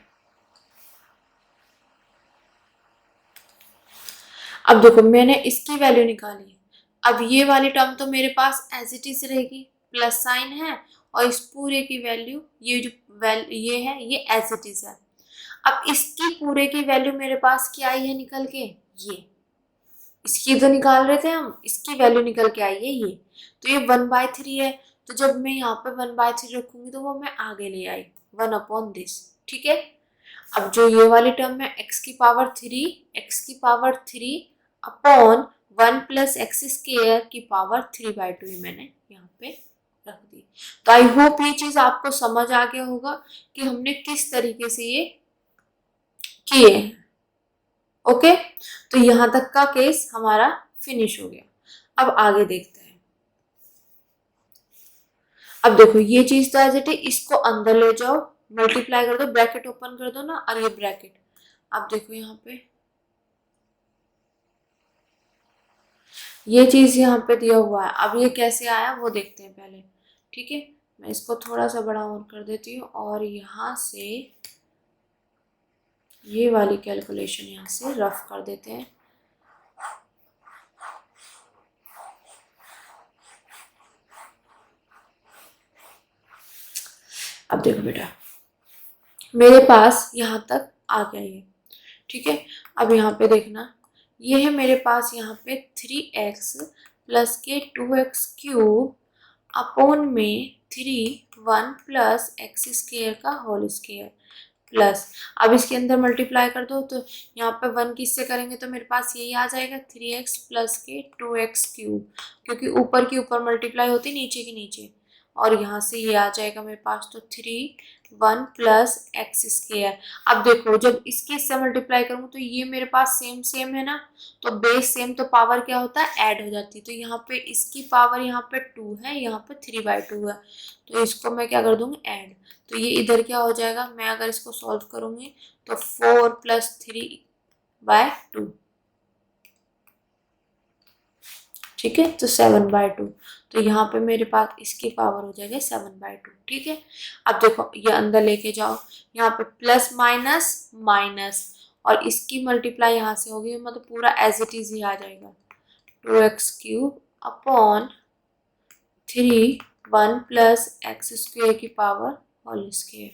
अब देखो मैंने इसकी वैल्यू निकाली, अब ये वाली टर्म तो मेरे पास एज इट इज रहेगी, प्लस साइन है और इस पूरे की वैल्यू ये जो ये है ये एज इट इज है। अब इसकी पूरे की वैल्यू मेरे पास क्या आई है निकल के, ये इसकी तो निकाल रहे थे हम, इसकी वैल्यू निकल के आई है ये, तो ये 1/3 है, तो जब मैं यहाँ पे 1/3 रखूंगी तो वो मैं आगे ले आई 1/this, ठीक है। अब जो ये वाली टर्म है x की power 3 upon 1 plus x square की पावर 3/2 ये मैंने यहाँ पे रख दी। तो आई होप ये चीज आपको समझ आ गया होगा कि हमने किस तरीके से ये किए हैं, ओके। तो यहाँ तक का केस हमारा फिनिश हो गया। अब आगे देखते हैं। अब देखो ये चीज तो एज इट इज, इसको अंदर ले जाओ मल्टीप्लाई कर दो, ब्रैकेट ओपन कर दो ना, और ये ब्रैकेट, आप देखो यहाँ पे ये चीज यहाँ पे दिया हुआ है। अब ये कैसे आया वो देखते हैं पहले, ठीक है। मैं इसको थोड़ा सा बड़ा और कर देती हूँ, और यहाँ से ये वाली कैलकुलेशन यहाँ से रफ कर देते हैं। अब देखो बेटा, मेरे पास यहाँ तक आ गया ये, ठीक है। अब यहाँ पे देखना, ये है मेरे पास यहाँ पे 3x प्लस के 2x³ अपॉन में 1 प्लस एक्स स्क्वेयर का होल स्क्वेयर प्लस, अब इसके अंदर मल्टीप्लाई कर दो, तो यहाँ पे 1 किससे करेंगे तो मेरे पास यही आ जाएगा 3x प्लस के 2x³, क्योंकि ऊपर की ऊपर मल्टीप्लाई होती नीचे की नीचे, और यहाँ से ये आ जाएगा मेरे पास तो 1 प्लस एक्स स्क्वेयर। अब देखो जब इसके इससे मल्टीप्लाई करूँ तो ये मेरे पास सेम सेम है ना, तो बेस सेम तो पावर क्या होता है ऐड हो जाती है, तो यहाँ पे इसकी पावर यहाँ पे 2 है, यहाँ पे 3/2 है, तो इसको मैं क्या कर दूंगी ऐड, तो ये इधर क्या हो जाएगा, मैं अगर इसको सॉल्व करूंगी तो 4 + 3/2, ठीक है, तो 7/2, तो यहाँ पे मेरे पास इसकी पावर हो जाएगी 7/2, ठीक है। अब देखो ये अंदर लेके जाओ, यहाँ पे प्लस माइनस माइनस, और इसकी मल्टीप्लाई यहाँ से होगी, मतलब पूरा एज इट इज ही आ जाएगा 2x³ upon 1 plus x square की पावर होल स्क्वेयर,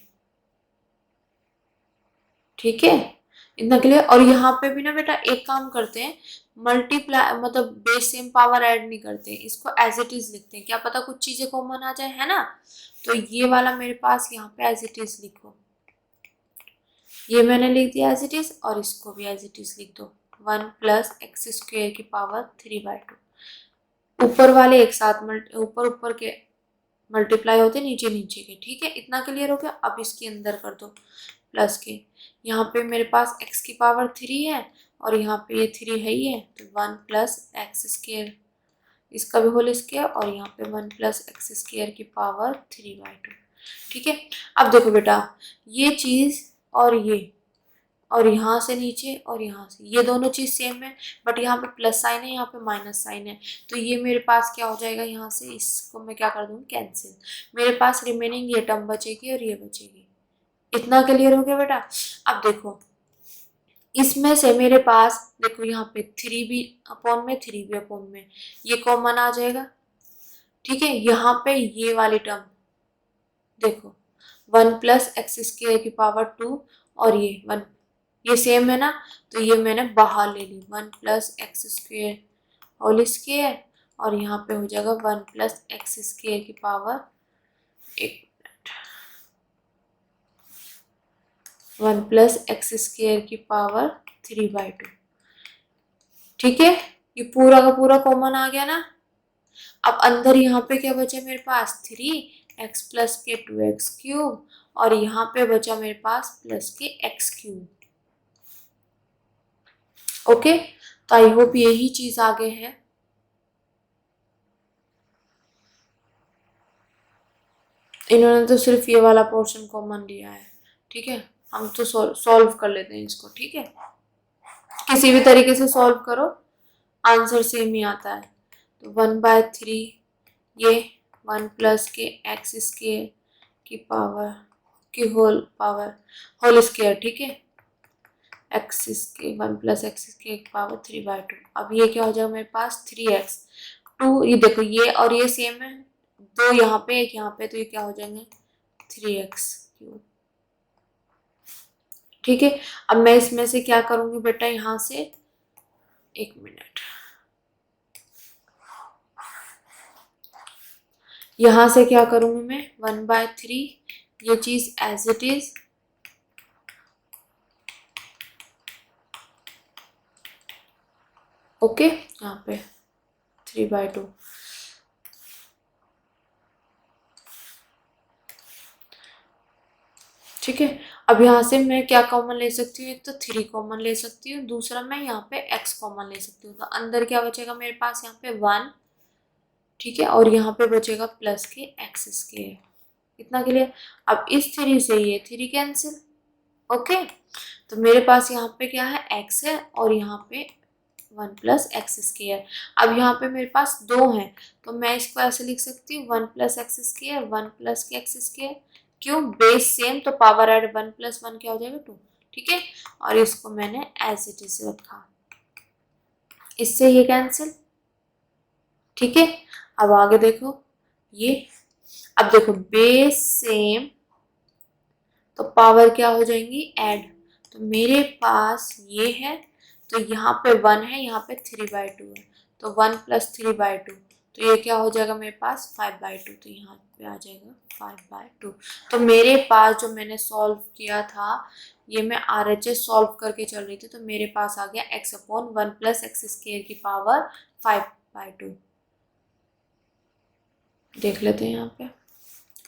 ठीक है, इतना क्लियर। और यहाँ पे भी ना बेटा एक काम करते हैं, मल्टीप्लाई मतलब बेस सेम पावर ऐड नहीं करते, इसको एज इट इज लिखते हैं, क्या पता कुछ चीजें कॉमन आ जाए, है ना। तो ये वाला मेरे पास यहाँ पे एज इट इज लिखो, ये मैंने लिख दिया एज इट इज, और इसको भी एज इट इज लिख दो 1 प्लस एक्स स्क्वेयर की पावर 3/2, ऊपर वाले एक साथ ऊपर ऊपर के मल्टीप्लाई होते नीचे नीचे के, ठीक है, इतना क्लियर हो गया। अब इसके अंदर कर दो प्लस के, यहाँ पे मेरे पास x की पावर 3 है, और यहाँ पे ये 3 है ही है, तो 1 प्लस एक्स स्क्वेयर, इसका भी होल स्क्वेयर, और यहाँ पे 1 प्लस एक्स स्क्वेयर की पावर 3/2, ठीक है। अब देखो बेटा ये चीज और ये, और यहाँ से नीचे और यहाँ से, ये दोनों चीज सेम है, बट यहाँ पे प्लस साइन है, यहाँ पे माइनस साइन है, तो ये मेरे पास क्या हो जाएगा, यहाँ से इसको मैं क्या कर दूंगी कैंसिल, मेरे पास रिमेनिंग ये टर्म बचेगी और ये बचेगी, इतना क्लियर हो गया बेटा। अब देखो इसमें से मेरे पास देखो यहाँ पे 3 भी अपॉन में 3 भी अपॉन में, ये कॉमन आ जाएगा, ठीक है। यहाँ पे ये वाली टर्म देखो 1 प्लस एक्स स्क्वेयर की पावर 2, और ये 1, ये सेम है ना, तो ये मैंने बाहर ले ली 1 plus x square whole square, और यहाँ पे हो जाएगा 1 प्लस एक्स स्क्वेयर की पावर, एक 1 प्लस एक्स स्क्वेयर की पावर 3/2, ठीक है। ये पूरा का पूरा कॉमन आ गया ना। अब अंदर यहाँ पे क्या बचा मेरे पास 3x प्लस के 2x³, और यहाँ पे बचा मेरे पास प्लस के x³, ओके। तो आई होप यही चीज आगे है। इन्होंने तो सिर्फ ये वाला पोर्शन कॉमन लिया है, ठीक है, हम तो सॉल्व कर लेते हैं इसको, ठीक है, किसी भी तरीके से सॉल्व करो आंसर सेम ही आता है। तो 1/3 ये 1 प्लस के एक्स स्क्वेयर की पावर की होल स्क्वेयर, ठीक है, x square 1 plus x square की पावर 3/2। अब ये क्या हो जाएगा मेरे पास 3x 2, ये देखो ये और ये सेम है, दो यहाँ पे एक यहाँ पे, तो ये क्या हो जाएंगे 3x³, ठीक है। अब मैं इसमें से क्या करूंगी बेटा, यहाँ से एक मिनट, यहाँ से क्या करूंगी मैं 1/3, ये चीज एज इट इज, ओके, यहाँ पे 3/2, ठीक है। अब यहाँ से मैं क्या कॉमन ले सकती हूँ, एक तो 3 कॉमन ले सकती हूँ, दूसरा मैं यहाँ पे x कॉमन ले सकती हूँ, तो अंदर क्या बचेगा मेरे पास यहाँ पे 1, ठीक है, और यहाँ पे बचेगा प्लस के एक्स स्क्वेयर, इतना क्लियर। अब इस 3 से ये 3 कैंसिल। ओके, तो मेरे पास यहाँ पे क्या है, x है और यहाँ पे 1 प्लस एक्स स्केयर। अब यहाँ पे मेरे पास 2 हैं तो मैं इसको ऐसे लिख सकती हूँ 1 प्लस एक्स स्केयर 1 प्लस के एक्स स्केयर। क्यों, बेस सेम तो पावर ऐड 1 प्लस 1 क्या हो जाएगा 2। ठीक है, और इसको मैंने एज इट इज रखा, इससे ये कैंसिल। ठीक है, अब आगे देखो ये, अब देखो बेस सेम तो पावर क्या हो जाएंगी ऐड। तो मेरे पास ये है तो यहाँ पे 1 है, यहाँ पे 3/2 है, तो 1 प्लस 3/2, तो ये क्या हो जाएगा मेरे पास 5/2, तो यहाँ पे आ जाएगा 5/2। तो मेरे पास जो मैंने सॉल्व किया था, ये मैं RHS सॉल्व करके चल रही थी, तो मेरे पास आ गया x/1 प्लस एक्स स्क्वायर की पावर 5/2। देख लेते हैं यहाँ पे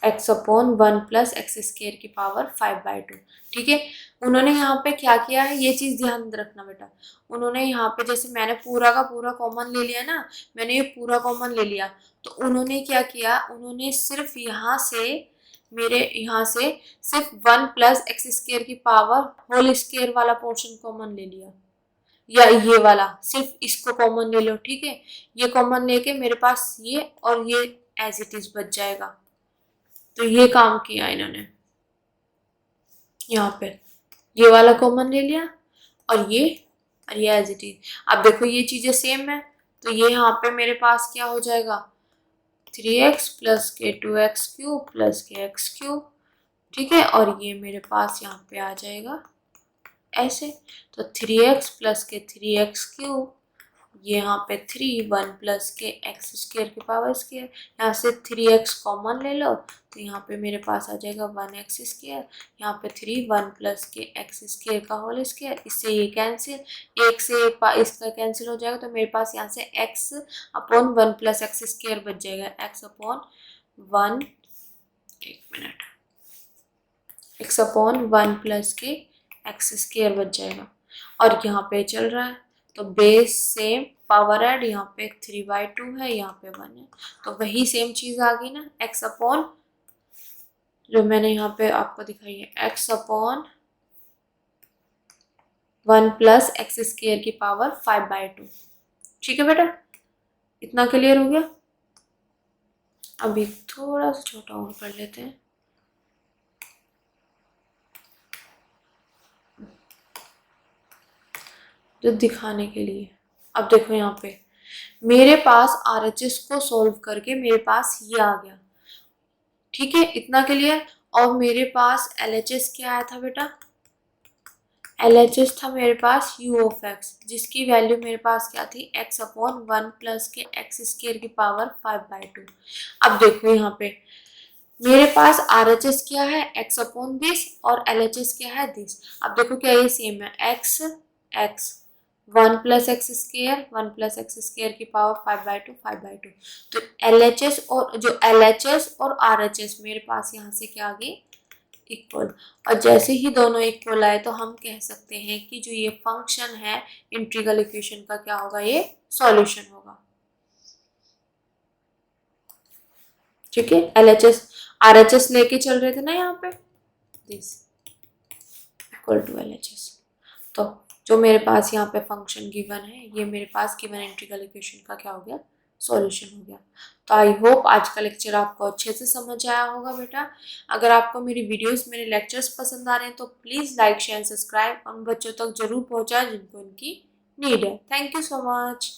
x/1 प्लस एक्स स्क्वायर की पावर 5/2। ठीक है, उन्होंने यहाँ पे क्या किया है, ये चीज़ ध्यान रखना बेटा। उन्होंने यहाँ पे जैसे मैंने पूरा का पूरा कॉमन ले लिया ना, मैंने ये पूरा कॉमन ले लिया, तो उन्होंने क्या किया, उन्होंने सिर्फ यहाँ से मेरे यहाँ से सिर्फ 1 प्लस एक्स स्क्वायर की पावर होल स्क्वायर वाला पोर्शन कॉमन ले लिया, या ये वाला सिर्फ इसको कॉमन ले लो। ठीक है, ये कॉमन लेके मेरे पास ये और ये एज इट इज बच जाएगा। तो ये काम किया इन्होंने, यहाँ पे ये वाला कॉमन ले लिया और ये एज इट इज। अब देखो ये चीजें सेम है, तो ये यहाँ पे मेरे पास क्या हो जाएगा 3x प्लस के 2x क्यूब प्लस के x क्यूब। ठीक है, और ये मेरे पास यहाँ पे आ जाएगा ऐसे, तो 3x प्लस के 3x क्यूब, ये यहाँ पे 3 1 प्लस के एक्स स्क्वायर की पावर स्क्वायर, यहाँ से 3x कॉमन ले लो, तो यहाँ पे मेरे पास आ जाएगा 1x स्क्वायर, यहाँ पे 3 1 प्लस के एक्स स्क्वायर का होल स्क्वायर, इससे ये कैंसिल, एक से इसका कैंसिल हो जाएगा, तो मेरे पास यहाँ से x/1 प्लस एक्स स्क्वायर बच जाएगा, x/1, एक मिनट, x/1 प्लस के एक्स स्क्वायर बच जाएगा। और यहाँ पे चल रहा है तो बेस सेम पावर ऐड, यहाँ पे 3/2 है, यहाँ पे 1 है, तो वही सेम चीज आ गई ना, x/, जो मैंने यहाँ पे आपको दिखाई है x/1 प्लस एक्स स्क्वायर की पावर 5/2। ठीक है बेटा, इतना क्लियर हो गया। अभी थोड़ा सा छोटा और कर लेते हैं, जो दिखाने के लिए। अब देखो यहाँ पे मेरे पास RHS को सॉल्व करके मेरे पास ये आ गया। ठीक है, इतना क्लियर। और मेरे पास LHS क्या आया था बेटा, LHS था मेरे पास u(x), जिसकी वैल्यू मेरे पास क्या थी x/1 प्लस के एक्स स्क्वायर की पावर 5/2। अब देखो यहाँ पे मेरे पास RHS क्या है x/this और LHS क्या है this। अब देखो क्या ये सेम है, x 1 प्लस एक्स स्क्वायर की पावर 5/2। तो LHS और जो LHS और RHS मेरे पास यहाँ से क्या आ गई इक्वल। और जैसे ही दोनों इक्वल आए तो हम कह सकते हैं कि जो ये फंक्शन है इंटीग्रल इक्वेशन का क्या होगा, ये सॉल्यूशन होगा। ठीक है, LHS RHS लेके चल रहे थे ना यहाँ पे, दिस इक्वल टू LHS, तो जो मेरे पास यहाँ पे फंक्शन गिवन है, ये मेरे पास गिवन इंटीग्रल इक्वेशन का क्या हो गया, सॉल्यूशन हो गया। तो आई होप आज का लेक्चर आपको अच्छे से समझ आया होगा बेटा। अगर आपको मेरी वीडियोस, मेरे लेक्चर्स पसंद आ रहे हैं तो प्लीज़ लाइक शेयर सब्सक्राइब उन बच्चों तक जरूर पहुँचाएं जिनको इनकी नीड है। Thank you so much.